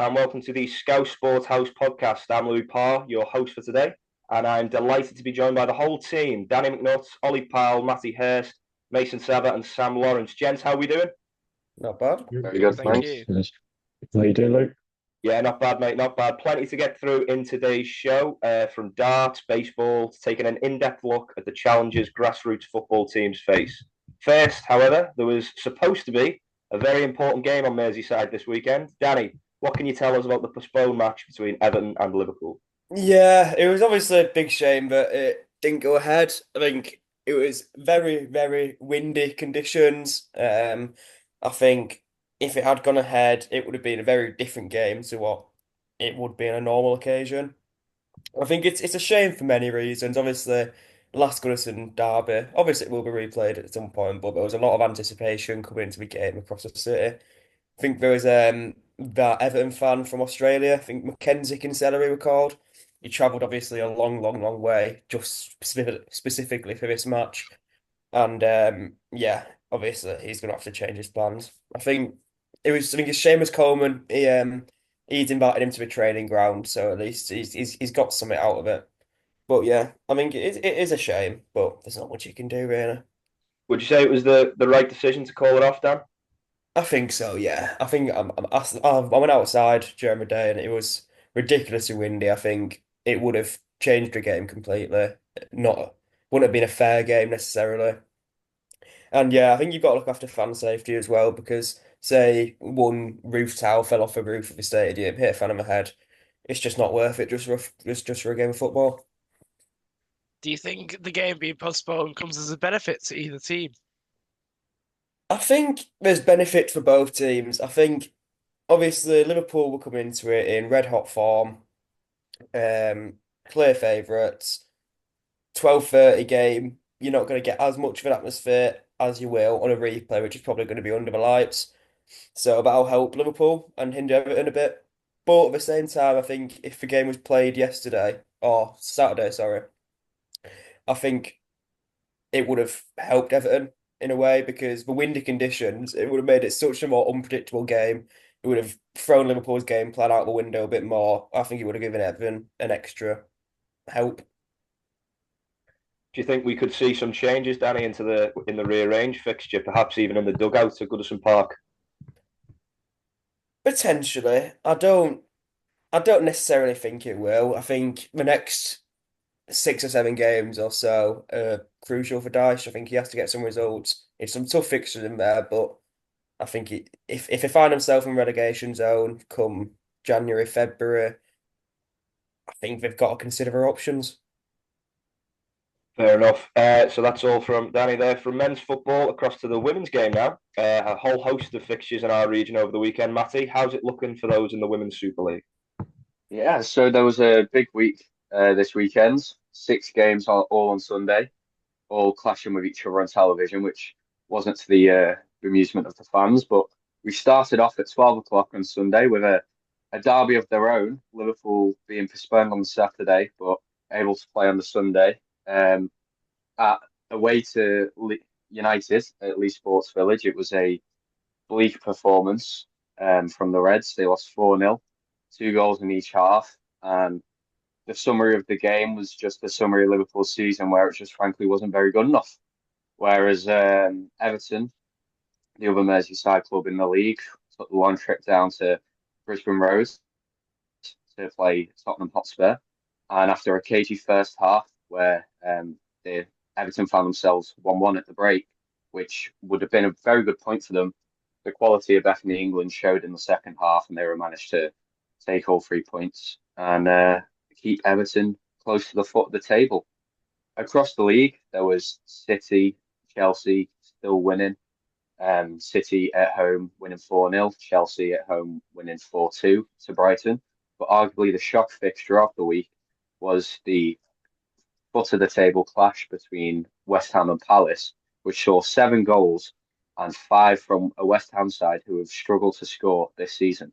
and welcome to the Scouse Sports House podcast. I'm Louis Parr, your host for today, and I'm delighted to be joined by the whole team: Danny McNutt, Ollie Powell, Matty Hurst, Mason Saba, and Sam Lawrence. Gents, how are we doing? Not bad. Very good, Thank thanks. you. How you doing, Luke? Yeah, not bad, mate, not bad. Plenty to get through in today's show, from darts, baseball, to taking an in-depth look at the challenges grassroots football teams face. First, however, there was supposed to be a very important game on Merseyside this weekend. Danny, what can you tell us about the postponed match between Everton and Liverpool? Yeah, it was obviously a big shame that it didn't go ahead. I think it was very, very windy conditions. I think if it had gone ahead, it would have been a very different game to what it would be on a normal occasion. I think it's a shame for many reasons. Obviously, last Goodison derby, obviously it will be replayed at some point, but there was a lot of anticipation coming into the game across the city. I think there was that Everton fan from Australia, I think Mackenzie Kinsella he was called. He travelled obviously a long, long, long way just specifically for this match. And yeah, obviously he's gonna have to change his plans. I think it's Seamus Coleman. He's invited him to a training ground, so at least he's got something out of it. But yeah, I mean it is a shame, but there's not much you can do really. Would you say it was the right decision to call it off, Dan? I think so, yeah. I think I went outside during the day and it was ridiculously windy. I think it would have changed the game completely. Not Wouldn't have been a fair game necessarily. And yeah, I think you've got to look after fan safety as well because say one roof tile fell off the roof of the stadium, hit a fan on the head, it's just not worth it just for a game of football. Do you think the game being postponed comes as a benefit to either team? I think there's benefit for both teams. I think obviously Liverpool will come into it in red hot form, um, clear favourites. 12:30 game, you're not going to get as much of an atmosphere as you will on a replay, which is probably going to be under the lights. So that'll help Liverpool and hinder Everton a bit. But at the same time, I think if the game was played yesterday or Saturday, sorry, I think it would have helped Everton in a way because the windy conditions, it would have made it such a more unpredictable game. It would have thrown Liverpool's game plan out the window a bit more. I think it would have given Everton an extra help. Do you think we could see some changes, Danny, into the rearranged fixture, perhaps even in the dugout at Goodison Park? Potentially. I don't necessarily think it will. I think the next 6 or 7 games or so are crucial for Dyche. I think he has to get some results. It's some tough fixtures in there, but I think if they find himself in relegation zone come January, February, I think they've got to consider their options. Fair enough. So that's all from Danny there. From men's football across to the women's game now. A whole host of fixtures in our region over the weekend. Matty, how's it looking for those in the Women's Super League? Yeah, so there was a big week this weekend. 6 games all on Sunday, all clashing with each other on television, which wasn't to the amusement of the fans. But we started off at 12 o'clock on Sunday with a derby of their own, Liverpool being postponed on the Saturday, but able to play on the Sunday. At away to United at Leigh Sports Village, it was a bleak performance from the Reds. They lost 4-0, 2 goals in each half. And the summary of the game was just a summary of Liverpool's season where it just frankly wasn't very good enough. Whereas Everton, the other Merseyside club in the league, took the long trip down to Brisbane Road to play Tottenham Hotspur. And after a cagey first half where the Everton found themselves 1-1 at the break, which would have been a very good point for them, the quality of Bethany England showed in the second half, and they were managed to take all 3 points and keep Everton close to the foot of the table. Across the league, there was City, Chelsea still winning. City at home winning 4-0, Chelsea at home winning 4-2 to Brighton. But arguably the shock fixture of the week was the foot of the table clash between West Ham and Palace, which saw 7 goals and 5 from a West Ham side who have struggled to score this season.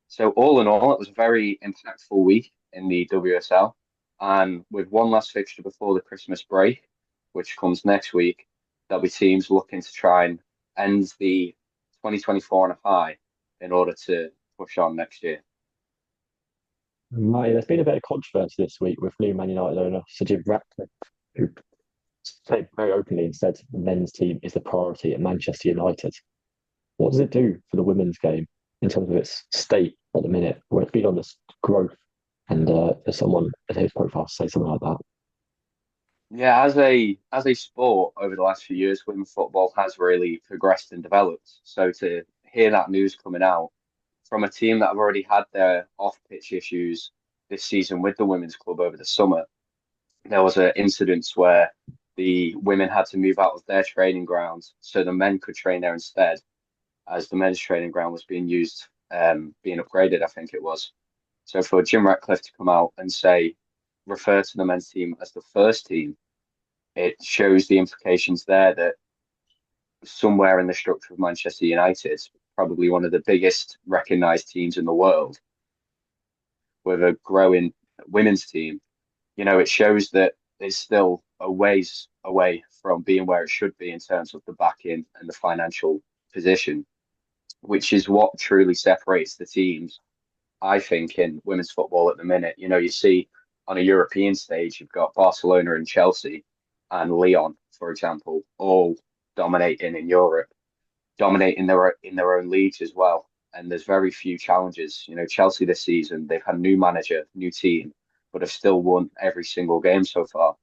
So all in all, it was a very impactful week in the WSL. And with one last fixture before the Christmas break, which comes next week, there'll be teams looking to try and end the 2024 on a high in order to push on next year. Mate, there's been a bit of controversy this week with new Man United owner Sir Jim Ratcliffe, who said very openly and said the men's team is the priority at Manchester United. What does it do for the women's game in terms of its state at the minute, where it's been on this growth? And for someone at his profile to say something like that, Yeah, as a sport over the last few years, women's football has really progressed and developed. So to hear that news coming out from a team that have already had their off-pitch issues this season with the women's club over the summer, there was an incident where the women had to move out of their training grounds so the men could train there instead, as the men's training ground was being used, being upgraded, I think it was. So for Jim Ratcliffe to come out and say, refer to the men's team as the first team, it shows the implications there that somewhere in the structure of Manchester United, probably one of the biggest recognised teams in the world, with a growing women's team, it shows that it's still a ways away from being where it should be in terms of the backing and the financial position, which is what truly separates the teams, I think, in women's football at the minute. You see on a European stage, you've got Barcelona and Chelsea and Lyon, for example, all dominating in Europe, dominating in their own leagues as well. And there's very few challenges. Chelsea this season, they've had new manager, new team, but have still won every single game so far.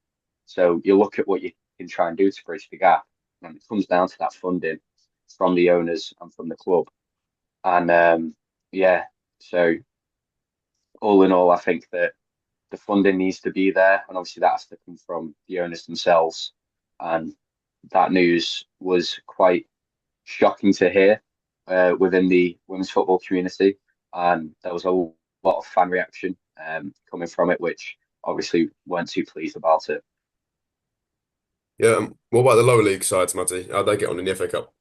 So you look at what you can try and do to bridge the gap, and it comes down to that funding from the owners and from the club. And yeah, so all in all, I think that the funding needs to be there, and obviously that has to come from the owners themselves. And that news was quite shocking to hear within the women's football community, and there was a lot of fan reaction coming from it, which obviously weren't too pleased about it. Yeah. What about the lower league sides, Matty? How'd they get on in the FA Cup?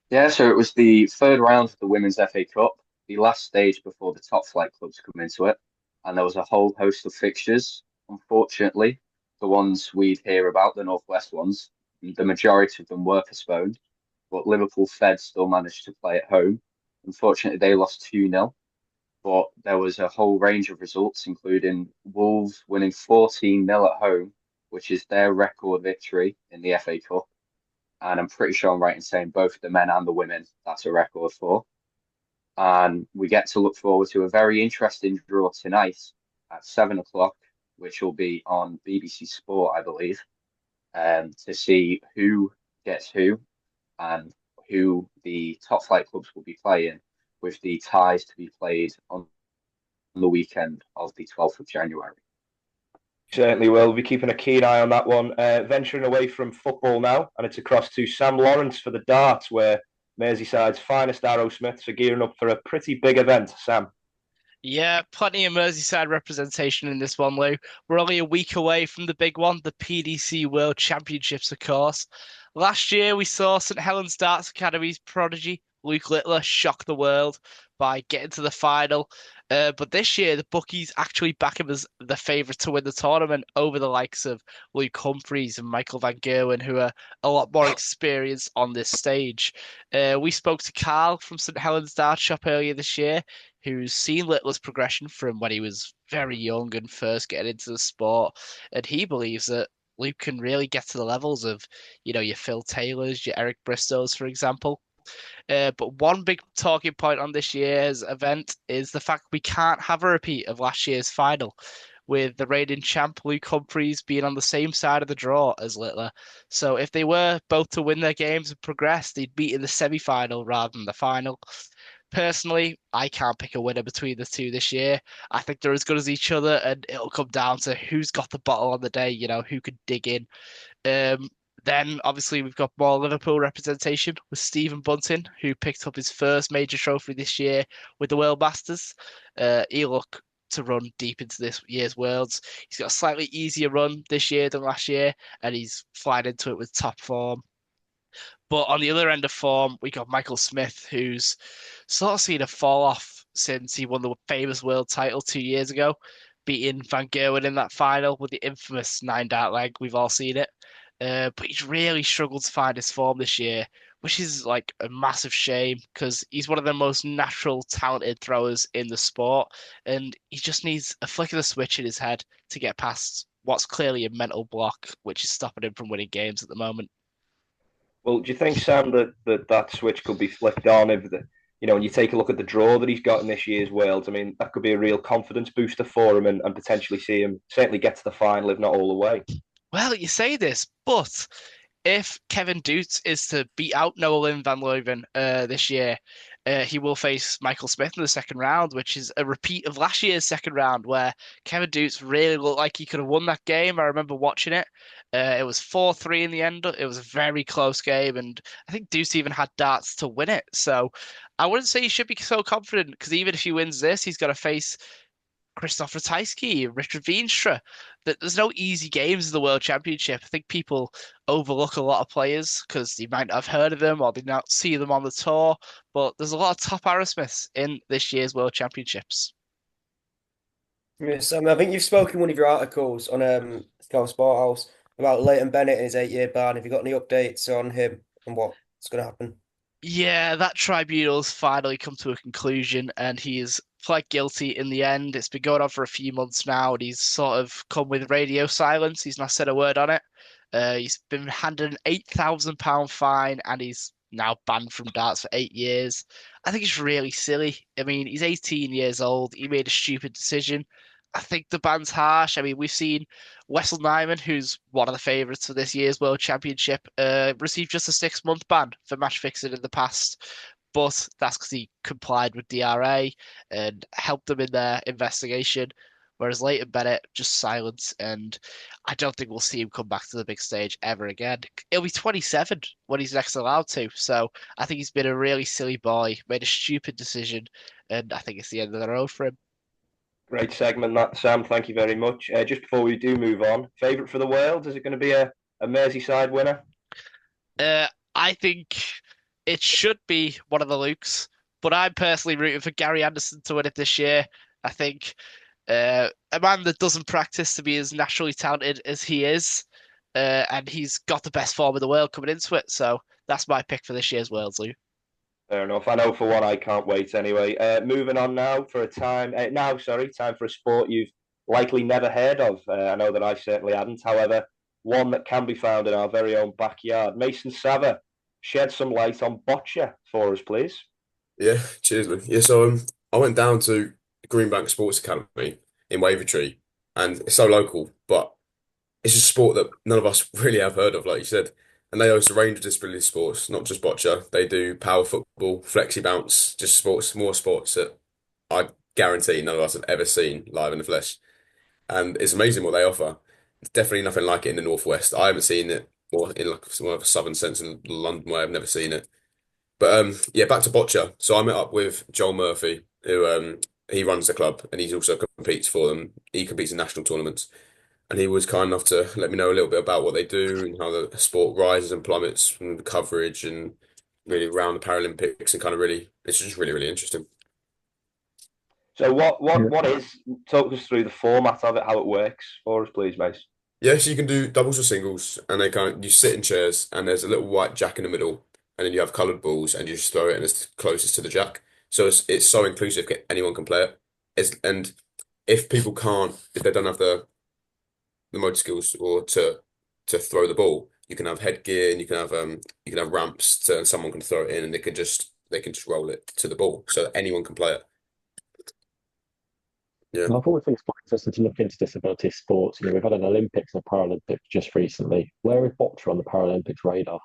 Yeah, so it was the third round of the Women's FA Cup, the last stage before the top flight clubs come into it, and there was a whole host of fixtures. Unfortunately, the ones we'd hear about, the Northwest ones, the majority of them were postponed, but Liverpool Fed still managed to play at home. Unfortunately, they lost 2-0, but there was a whole range of results, including Wolves winning 14-0 at home, which is their record victory in the FA Cup. And I'm pretty sure I'm right in saying both the men and the women, that's a record for. And we get to look forward to a very interesting draw tonight at 7 o'clock, which will be on BBC Sport, I believe, to see who gets who and who the top flight clubs will be playing, with the ties to be played on the weekend of the 12th of January. Certainly will. We'll be keeping a keen eye on that one. Venturing away from football now, and it's across to Sam Lawrence for the darts, where Merseyside's finest Arrowsmiths are gearing up for a pretty big event. Sam. Yeah, plenty of Merseyside representation in this one, Lou. We're only a week away from the big one, the PDC World Championships, of course. Last year, we saw St Helens Darts Academy's prodigy, Luke Littler, shock the world by getting to the final. But this year, the bookies actually back him as the favourite to win the tournament over the likes of Luke Humphreys and Michael Van Gerwen, who are a lot more experienced on this stage. We spoke to Carl from St Helens Dart Shop earlier this year, who's seen Littler's progression from when he was very young and first getting into the sport. And he believes that Luke can really get to the levels of, your Phil Taylors, your Eric Bristows, for example. But one big talking point on this year's event is the fact we can't have a repeat of last year's final, with the reigning champ Luke Humphreys being on the same side of the draw as Littler. So if they were both to win their games and progress, they'd meet in the semi-final rather than the final. Personally, I can't pick a winner between the two this year. I think they're as good as each other, and it'll come down to who's got the bottle on the day, who could dig in. Then obviously we've got more Liverpool representation with Stephen Bunting, who picked up his first major trophy this year with the World Masters. He'll look to run deep into this year's Worlds. He's got a slightly easier run this year than last year, and he's flying into it with top form. But on the other end of form, we got Michael Smith, who's sort of seen a fall off since he won the famous world title 2 years ago, beating Van Gerwen in that final with the infamous 9 dart leg. We've all seen it. but he's really struggled to find his form this year, which is like a massive shame because he's one of the most natural, talented throwers in the sport, and he just needs a flick of the switch in his head to get past what's clearly a mental block, which is stopping him from winning games at the moment. Well, do you think, Sam, that switch could be flicked on if when you take a look at the draw that he's got in this year's Worlds? I mean, that could be a real confidence booster for him and potentially see him certainly get to the final, if not all the way. Well, you say this, but if Kevin Dutz is to beat out Noah Lynn van Leuven this year, he will face Michael Smith in the second round, which is a repeat of last year's second round, where Kevin Dutz really looked like he could have won that game. I remember watching it. It was 4-3 in the end. It was a very close game, and I think Dutz even had darts to win it. So I wouldn't say he should be so confident, because even if he wins this, he's got to face Christoph Ratajski, Richard Veenstra. That there's no easy games in the World Championship. I think people overlook a lot of players because they might not have heard of them or they not see them on the tour. But there's a lot of top Aerosmiths in this year's World Championships. Yes, I think you've spoken in one of your articles on Scout Sport House about Leighton Bennett and his 8-year ban. Have you got any updates on him and what's going to happen? Yeah, that tribunal's finally come to a conclusion and he is pled guilty in the end. It's been going on for a few months now and he's sort of come with radio silence. He's not said a word on it. He's been handed an £8,000 fine and he's now banned from darts for 8 years. I think it's really silly. I mean, he's 18 years old. He made a stupid decision. I think the ban's harsh. I mean, we've seen Wessel Nyman, who's one of the favourites for this year's World Championship, received just a 6-month ban for match fixing in the past. But that's because he complied with DRA and helped them in their investigation. Whereas Leighton Bennett, just silence. And I don't think we'll see him come back to the big stage ever again. He'll be 27 when he's next allowed to. So I think he's been a really silly boy, made a stupid decision. And I think it's the end of the road for him. Great segment, that Sam. Thank you very much. Just before we do move on, favourite for the world? Is it going to be a Merseyside winner? I think it should be one of the Lukes, but I'm personally rooting for Gary Anderson to win it this year. I think a man that doesn't practice to be as naturally talented as he is, and he's got the best form in the world coming into it. So that's my pick for this year's Worlds, Luke. Fair enough. I know for one, I can't wait anyway. Moving on now for a time. Time for a sport you've likely never heard of. I know that I certainly hadn't. However, one that can be found in our very own backyard. Mason Sava, shed some light on Boccia for us, please. Yeah, cheers, man. Yeah, so I went down to Greenbank Sports Academy in Wavertree, and it's so local, but it's just a sport that none of us really have heard of, like you said. And they host a range of disability sports, not just boccia. They do power football, flexi bounce, just sports, more sports that I guarantee none of us have ever seen live in the flesh. And it's amazing what they offer. It's definitely nothing like it in the Northwest. I haven't seen it, or in like more of a southern sense in London where I've never seen it. But yeah, back to boccia. So I met up with Joel Murphy, who he runs the club and he also competes for them. He competes in national tournaments. And he was kind enough to let me know a little bit about what they do and how the sport rises and plummets from the coverage and really around the Paralympics and kind of really, it's just really, really interesting. So what is, talk us through the format of it, how it works for us, please, Mace. Yeah, so you can do doubles or singles and they kind of, you sit in chairs and there's a little white jack in the middle and then you have coloured balls and you just throw it and it's closest to the jack. So it's so inclusive, anyone can play it. And if people can't, if they don't have the motor skills or to throw the ball. You can have headgear and you can have ramps to and someone can throw it in and they can just roll it to the ball so that anyone can play it. Yeah. I've always think it's quite interesting to look into disability sports. We've had an Olympics and a Paralympics just recently. Where is boccia on the Paralympics radar?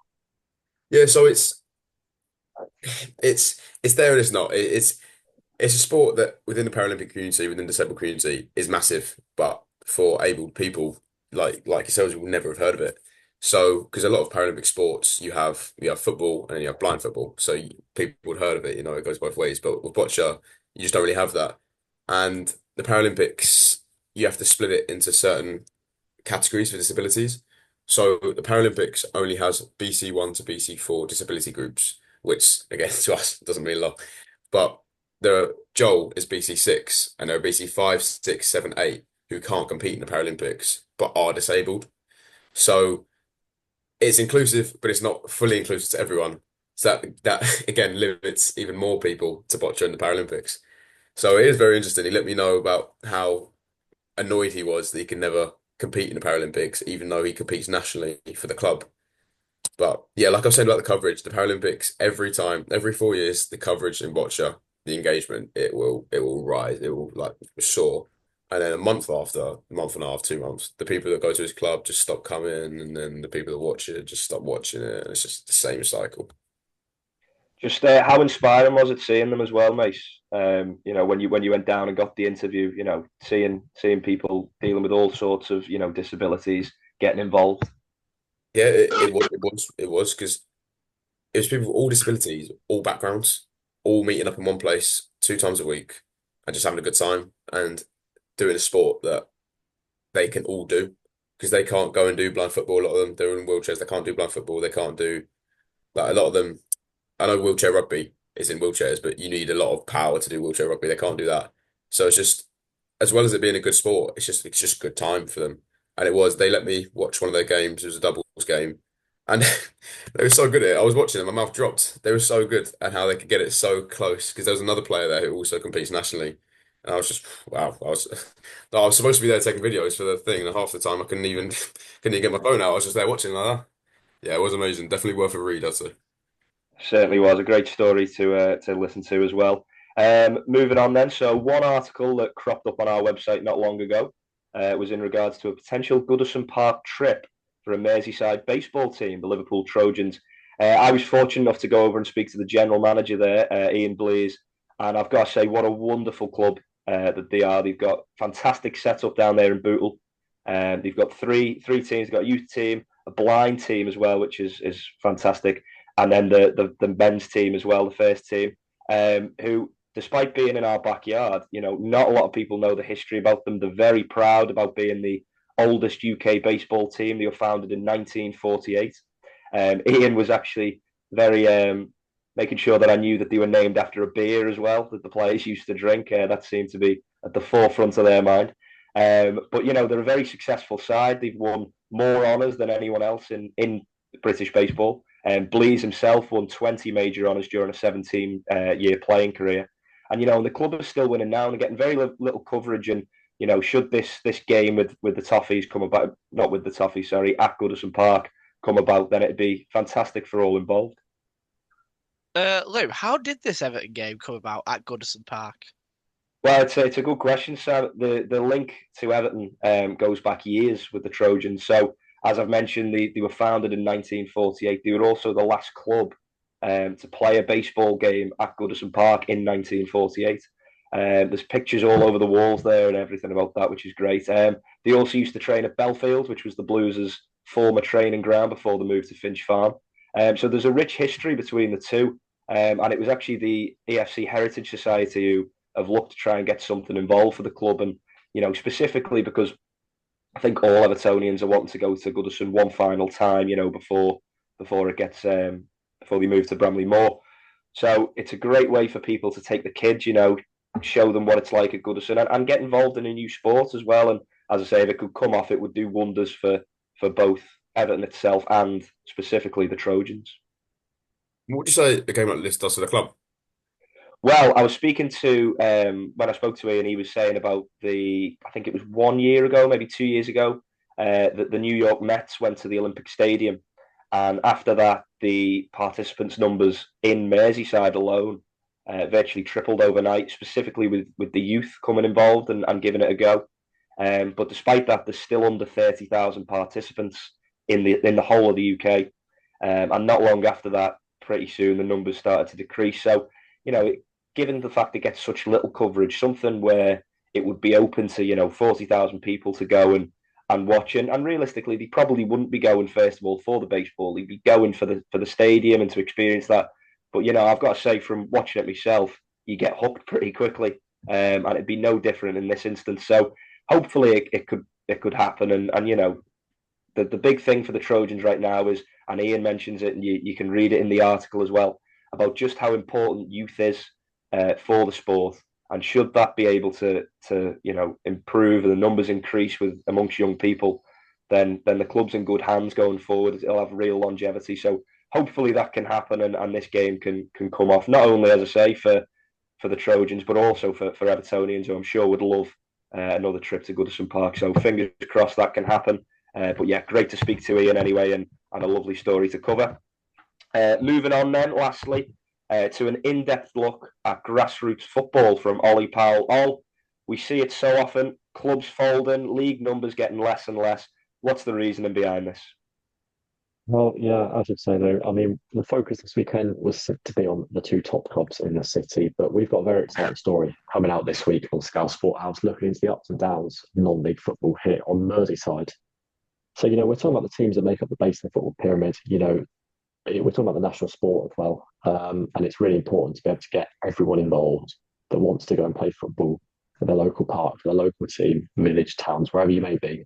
Yeah, so it's there and it's not. It's a sport that within the Paralympic community, within the disabled community, is massive, but for able people like yourselves will never have heard of it. So, because a lot of Paralympic sports, you have football and then you have blind football. So people have heard of it, it goes both ways. But with boccia, you just don't really have that. And the Paralympics, you have to split it into certain categories for disabilities. So the Paralympics only has BC1 to BC4 disability groups, which again to us doesn't mean a lot. But the Joel is BC6 and there are BC5, 6, 7, 8 who can't compete in the Paralympics but are disabled. So it's inclusive, but it's not fully inclusive to everyone. So that again limits even more people to boccia in the Paralympics. So it is very interesting. He let me know about how annoyed he was that he can never compete in the Paralympics, even though he competes nationally for the club. But yeah, like I was saying about the coverage, the Paralympics, every time, every 4 years, the coverage in boccia, the engagement, it will rise, it will like soar. And then a month after, a month and a half, 2 months, the people that go to his club just stop coming, and then the people that watch it just stop watching it, and it's just the same cycle. Just how inspiring was it seeing them as well, mate? When you went down and got the interview, seeing people dealing with all sorts of disabilities getting involved. Yeah, it was because it was people with all disabilities, all backgrounds, all meeting up in one place 2 times a week and just having a good time and doing a sport that they can all do because they can't go and do blind football. A lot of them, they're in wheelchairs. They can't do blind football. They can't do like a lot of them. I know wheelchair rugby is in wheelchairs, but you need a lot of power to do wheelchair rugby. They can't do that. So it's just as well as it being a good sport, it's just a good time for them. And it was. They let me watch one of their games. It was a doubles game, and they were so good at it. I was watching it, my mouth dropped. They were so good at how they could get it so close because there was another player there who also competes nationally. And I was just wow. I was supposed to be there taking videos for the thing, and half the time I couldn't even couldn't even get my phone out. I was just there watching like that. Yeah, it was amazing. Definitely worth a read, I'd say. Certainly was a great story to listen to as well. Moving on then, so one article that cropped up on our website not long ago was in regards to a potential Goodison Park trip for a Merseyside baseball team, the Liverpool Trojans. I was fortunate enough to go over and speak to the general manager there, Ian Blease, and I've got to say what a wonderful club that they are. They've got fantastic setup down there in Bootle. They've got three teams. They've got a youth team, a blind team as well, which is fantastic, and then the men's team as well, the first team, who, despite being in our backyard, not a lot of people know the history about them. They're very proud about being the oldest UK baseball team. They were founded in 1948. Ian was actually very making sure that I knew that they were named after a beer as well that the players used to drink. That seemed to be at the forefront of their mind. But they're a very successful side. They've won more honours than anyone else in British baseball. Blees himself won 20 major honours during a 17-year playing career. And, the club is still winning now and getting very little coverage. And, should this game with the Toffees come about, not with the Toffees, sorry, at Goodison Park come about, then it'd be fantastic for all involved. Lou, how did this Everton game come about at Goodison Park? Well, it's a good question, Sam. The link to Everton goes back years with the Trojans. So, as I've mentioned, they were founded in 1948. They were also the last club to play a baseball game at Goodison Park in 1948. There's pictures all over the walls there and everything about that, which is great. They also used to train at Belfield, which was the Blues' former training ground before the move to Finch Farm. So there's a rich history between the two. And it was actually the EFC Heritage Society who have looked to try and get something involved for the club. And, specifically because I think all Evertonians are wanting to go to Goodison one final time, before it gets before they move to Bramley Moor. So it's a great way for people to take the kids, show them what it's like at Goodison and get involved in a new sport as well. And as I say, if it could come off, it would do wonders for both Everton itself and specifically the Trojans. What would you say a game like this does to the club? Well, I was speaking to when I spoke to Ian, he was saying about I think it was 1 year ago, maybe 2 years ago, that the New York Mets went to the Olympic Stadium, and after that, the participants' numbers in Merseyside alone virtually tripled overnight, specifically with the youth coming involved and giving it a go. But despite that, there's still under 30,000 participants in the whole of the UK, and not long after that, pretty soon the numbers started to decrease. So, given the fact it gets such little coverage, something where it would be open to 40,000 people to go and watch, and realistically, they probably wouldn't be going first of all for the baseball. They'd be going for the stadium and to experience that. But I've got to say, from watching it myself, you get hooked pretty quickly, and it'd be no different in this instance. So hopefully it could happen, and the big thing for the Trojans right now is, and Ian mentions it, and you can read it in the article as well, about just how important youth is for the sport. And should that be able to improve and the numbers increase with amongst young people, then the club's in good hands going forward. It'll have real longevity. So hopefully that can happen, and this game can come off, not only, as I say, for the Trojans, but also for Evertonians, who I'm sure would love another trip to Goodison Park. So fingers crossed that can happen. But yeah, great to speak to Ian anyway, and a lovely story to cover. Moving on then, lastly, to an in-depth look at grassroots football from Ollie Powell. We see it so often, clubs folding, league numbers getting less and less. What's the reasoning behind this? Well, yeah, I should say though, I mean, the focus this weekend was set to be on the two top clubs in the city, but we've got a very exciting story coming out this week on Sky Sport House, looking into the ups and downs of non-league football here on Merseyside. So, we're talking about the teams that make up the base of the football pyramid. We're talking about the national sport as well. And it's really important to be able to get everyone involved that wants to go and play football for their local park, for their local team, village, towns, wherever you may be,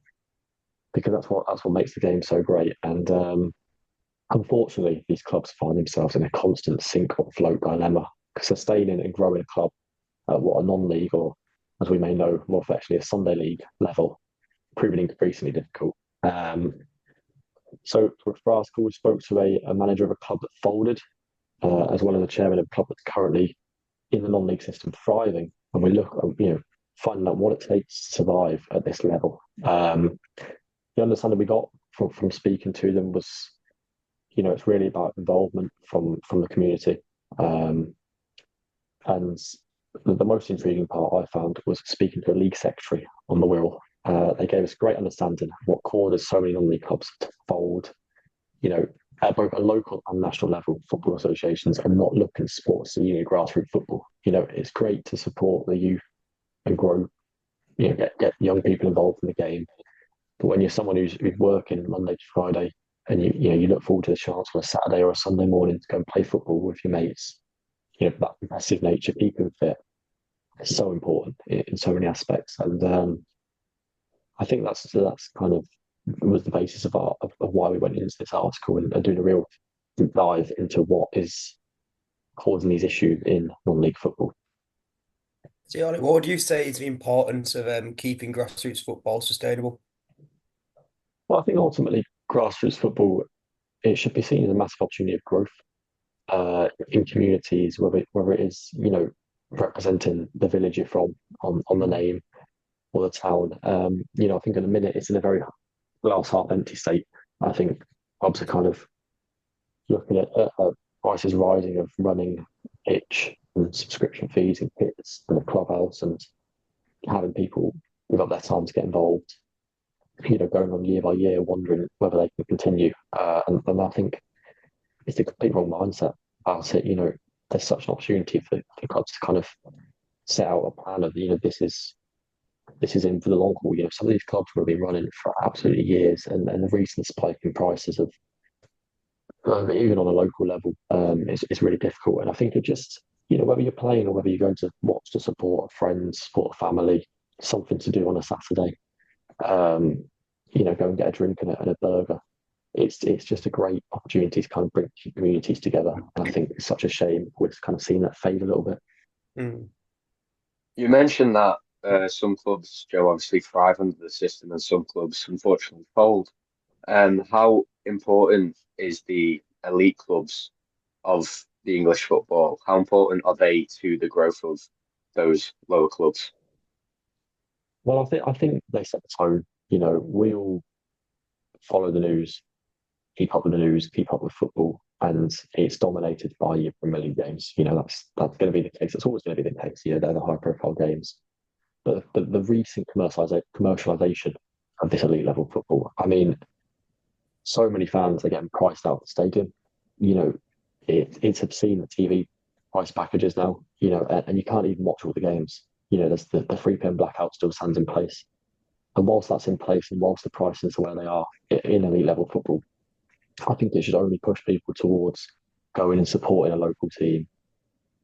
because that's what makes the game so great. And unfortunately, these clubs find themselves in a constant sink or float dilemma, because sustaining and growing a club at what a non-league, or as we may know more affectionately, a Sunday league level, proving increasingly difficult. So for our school, we spoke to a manager of a club that folded, as well as a chairman of a club that's currently in the non-league system thriving. And we look at, finding out what it takes to survive at this level. The understanding we got from speaking to them was, it's really about involvement from the community. And the most intriguing part I found was speaking to a league secretary on the Wirral. They gave us a great understanding of what causes so many non-league clubs to fold, at both a local and national level. Football associations are not looking to support senior grassroots football. It's great to support the youth and grow, get young people involved in the game. But when you're someone who's working Monday to Friday, and you look forward to the chance on a Saturday or a Sunday morning to go and play football with your mates, that competitive nature, keeping fit, is so important in so many aspects. And I think that's kind of was the basis of why we went into this article and doing a real deep dive into what is causing these issues in non-league football. So, Ollie, what would you say is the importance of keeping grassroots football sustainable? Well, I think ultimately grassroots football, it should be seen as a massive opportunity of growth in communities, whether it is representing the village you're from on the name or the town. I think at the minute it's in a very glass half empty state. I think clubs are kind of looking at prices rising of running pitch and subscription fees and kits and the clubhouse, and having people give up their time to get involved. Going on year by year, wondering whether they can continue. And I think it's a complete wrong mindset about it. There's such an opportunity for clubs to kind of set out a plan of, this is in for the long haul. Some of these clubs will be running for absolutely years, and the recent spike in prices of even on a local level is really difficult. And I think it just, whether you're playing or whether you're going to watch to support a friend, support a family, something to do on a Saturday, go and get a drink and a burger. It's just a great opportunity to kind of bring communities together. And I think it's such a shame we're kind of seeing that fade a little bit. Mm. You mentioned that some clubs, Joe, obviously thrive under the system, and some clubs unfortunately fold. How important is the elite clubs of the English football? How important are they to the growth of those lower clubs? Well, I think they set the tone. We all follow the news, keep up with the news, keep up with football, and it's dominated by your Premier League games. That's going to be the case. It's always going to be the case. They're the high-profile games. But the recent commercialization of this elite level football, I mean, so many fans are getting priced out of the stadium. It's obscene, the TV price packages now, and you can't even watch all the games. There's the 3 p.m. blackout still stands in place. And whilst that's in place, and whilst the prices are where they are in elite level football, I think it should only push people towards going and supporting a local team.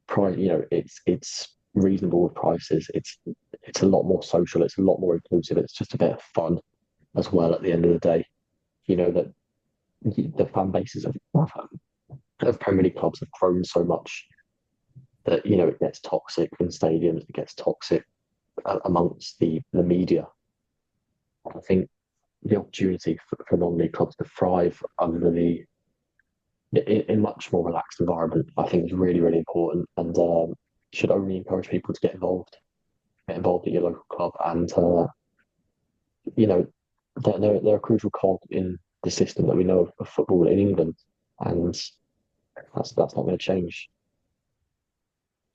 It's reasonable with prices. It's a lot more social. It's a lot more inclusive. It's just a bit of fun as well. At the end of the day, that the fan bases of Premier League clubs have grown so much that it gets toxic in stadiums. It gets toxic amongst the media. I think the opportunity for non-league clubs to thrive under in much more relaxed environment, I think is really, really important, and should only encourage people to get involved at your local club, and you know, they're a crucial cog in the system that we know of football in England, and that's not going to change.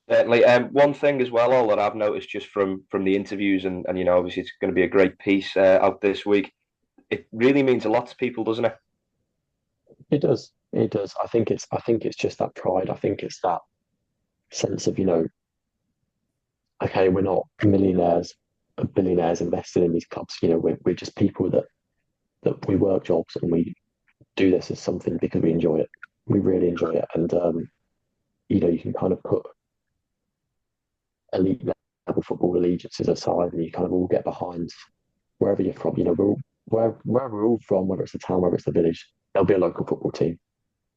Certainly. One thing as well, all that I've noticed just from the interviews, and obviously it's going to be a great piece out this week. It really means a lot to people, doesn't it? It does. It does. I think it's just that pride. I think it's that sense of, okay, we're not millionaires, billionaires invested in these clubs. We're just people that we work jobs and we do this as something because we enjoy it. We really enjoy it, and you can kind of put elite level football allegiances aside, and you kind of all get behind wherever you're from. Wherever we're all from, whether it's a town, whether it's a village, there'll be a local football team,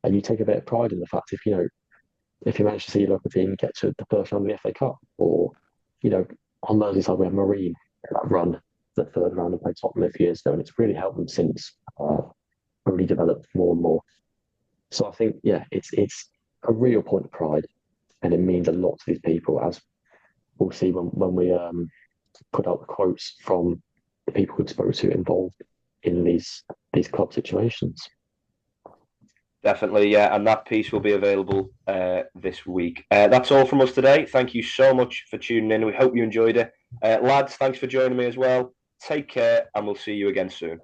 and you take a bit of pride in the fact if you manage to see your local team get to the first round of the FA Cup, or on Merseyside we have Marine that run the third round and played Tottenham a few years ago, and it's really helped them since really developed more and more. So I think, yeah, it's a real point of pride, and it means a lot to these people, as we'll see when we put out the quotes from the people we spoke to involved in these club situations. Definitely, yeah, and that piece will be available this week. That's all from us today. Thank you so much for tuning in. We hope you enjoyed it. Lads, thanks for joining me as well. Take care, and we'll see you again soon.